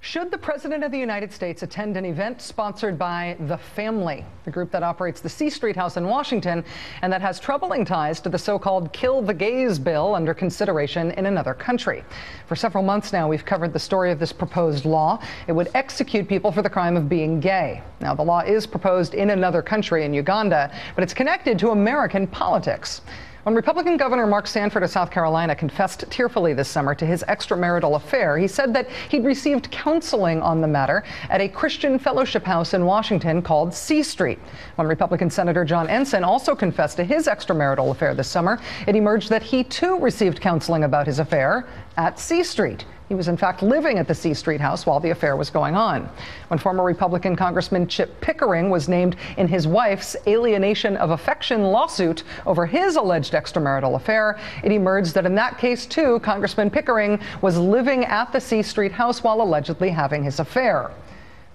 Should the President of the United States attend an event sponsored by The Family, the group that operates the C Street House in Washington and that has troubling ties to the so-called Kill the Gays bill under consideration in another country? For several months now, we've covered the story of this proposed law. It would execute people for the crime of being gay. Now, the law is proposed in another country, in Uganda, but it's connected to American politics. When Republican Governor Mark Sanford of South Carolina confessed tearfully this summer to his extramarital affair, he said that he'd received counseling on the matter at a Christian fellowship house in Washington called C Street. When Republican Senator John Ensign also confessed to his extramarital affair this summer, it emerged that he too received counseling about his affair at C Street. He was in fact living at the C Street house while the affair was going on. When former Republican Congressman Chip Pickering was named in his wife's alienation of affection lawsuit over his alleged extramarital affair, it emerged that in that case too, Congressman Pickering was living at the C Street house while allegedly having his affair.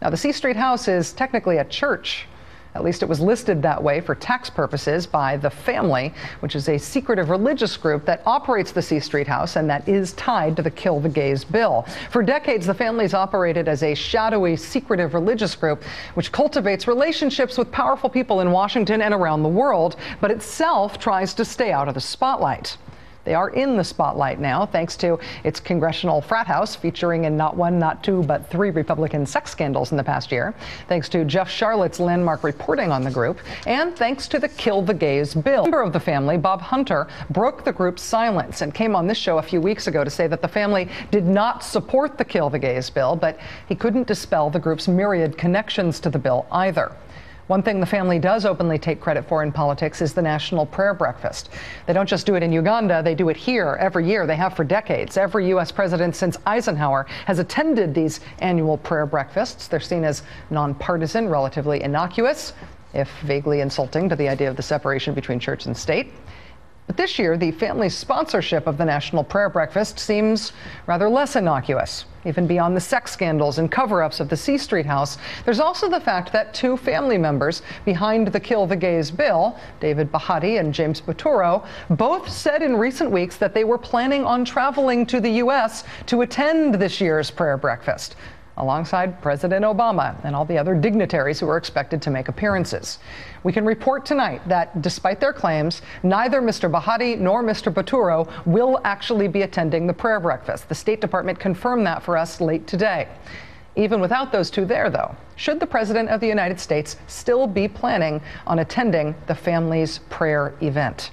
Now, the C Street house is technically a church. At least it was listed that way for tax purposes by The Family, which is a secretive religious group that operates the C Street House and that is tied to the Kill the Gays bill. For decades, The Family's operated as a shadowy, secretive religious group which cultivates relationships with powerful people in Washington and around the world, but itself tries to stay out of the spotlight. They are in the spotlight now, thanks to its congressional frat house, featuring in not one, not two, but three Republican sex scandals in the past year, thanks to Jeff Charlotte's landmark reporting on the group, and thanks to the Kill the Gays bill. A member of The Family, Bob Hunter, broke the group's silence and came on this show a few weeks ago to say that The Family did not support the Kill the Gays bill, but he couldn't dispel the group's myriad connections to the bill either. One thing The Family does openly take credit for in politics is the National Prayer Breakfast. They don't just do it in Uganda, they do it here every year. They have for decades. Every U.S. president since Eisenhower has attended these annual prayer breakfasts. They're seen as nonpartisan, relatively innocuous, if vaguely insulting to the idea of the separation between church and state. But this year, the Family's sponsorship of the National Prayer Breakfast seems rather less innocuous. Even beyond the sex scandals and cover-ups of the C Street house, there's also the fact that two family members behind the Kill the Gays bill, David Bahati and James Baturo, both said in recent weeks that they were planning on traveling to the U.S. to attend this year's prayer breakfast, alongside President Obama and all the other dignitaries who are expected to make appearances. We can report tonight that, despite their claims, neither Mr. Bahati nor Mr. Baturo will actually be attending the prayer breakfast. The State Department confirmed that for us late today. Even without those two there, though, should the President of the United States still be planning on attending the Family's prayer event?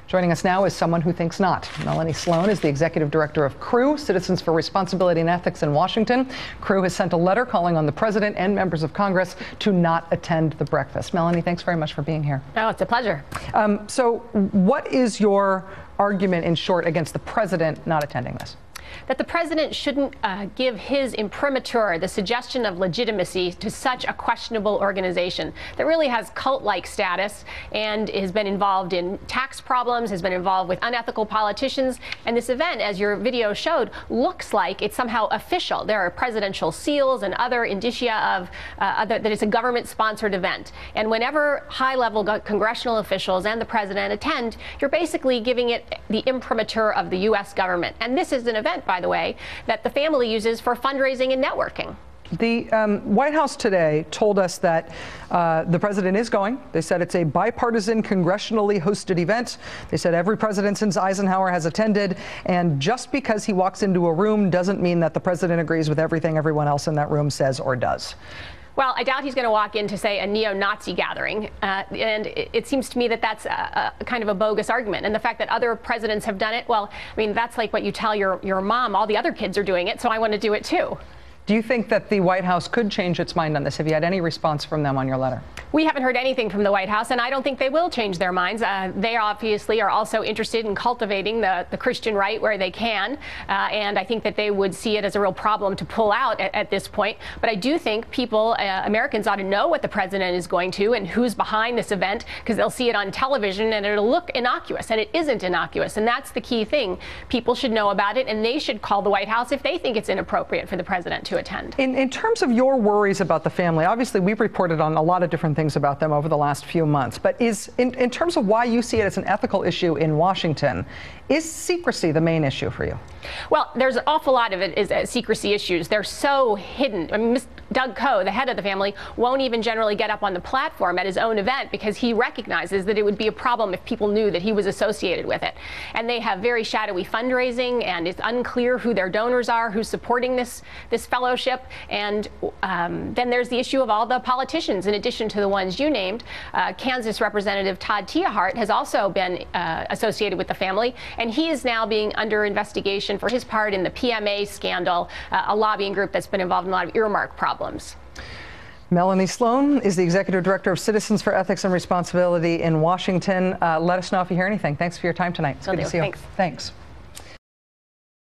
Joining us now is someone who thinks not. Melanie Sloan is the executive director of CREW, Citizens for Responsibility and Ethics in Washington. CREW has sent a letter calling on the president and members of Congress to not attend the breakfast. Melanie, thanks very much for being here. Oh, it's a pleasure. So what is your argument, in short, against the president not attending this? That the president shouldn't give his imprimatur, the suggestion of legitimacy, to such a questionable organization that really has cult-like status and has been involved in tax problems, has been involved with unethical politicians. And this event, as your video showed, looks like it's somehow official. There are presidential seals and other indicia of that it's a government-sponsored event. And whenever high-level congressional officials and the president attend, you're basically giving it the imprimatur of the U.S. government. And this is an event, by the way, that the Family uses for fundraising and networking. The White House today told us that the president is going. They said it's a bipartisan, congressionally hosted event. They said every president since Eisenhower has attended, and just because he walks into a room doesn't mean that the president agrees with everything everyone else in that room says or does. Well, I doubt he's going to walk into, say, a neo-Nazi gathering. And it seems to me that that's a kind of a bogus argument. And the fact that other presidents have done it, well, I mean, that's like what you tell your mom. All the other kids are doing it, so I want to do it too. Do you think that the White House could change its mind on this? Have you had any response from them on your letter? We haven't heard anything from the White House, and I don't think they will change their minds. They obviously are also interested in cultivating the Christian right where they can, and I think that they would see it as a real problem to pull out at this point. But I do think people, Americans, ought to know what the president is going to and who's behind this event, because they'll see it on television and it'll look innocuous, and it isn't innocuous, and that's the key thing. People should know about it, and they should call the White House if they think it's inappropriate for the president to to attend. In terms of your worries about the family, obviously we've reported on a lot of different things about them over the last few months, but in terms of why you see it as an ethical issue in Washington, is secrecy the main issue for you? Well, there's an awful lot of it is secrecy issues. They're so hidden. I mean, Doug Coe, the head of the family, won't even generally get up on the platform at his own event because he recognizes that it would be a problem if people knew that he was associated with it. And they have very shadowy fundraising, and it's unclear who their donors are, who's supporting this fellowship. And then there's the issue of all the politicians, in addition to the ones you named. Kansas Representative Todd Tiahart has also been associated with the family, and he is now being under investigation for his part in the PMA scandal, a lobbying group that's been involved in a lot of earmark problems. Melanie Sloan is the Executive Director of Citizens for Ethics and Responsibility in Washington. Let us know if you hear anything. Than's for your time tonight. It's good to see you. Thanks. Thanks.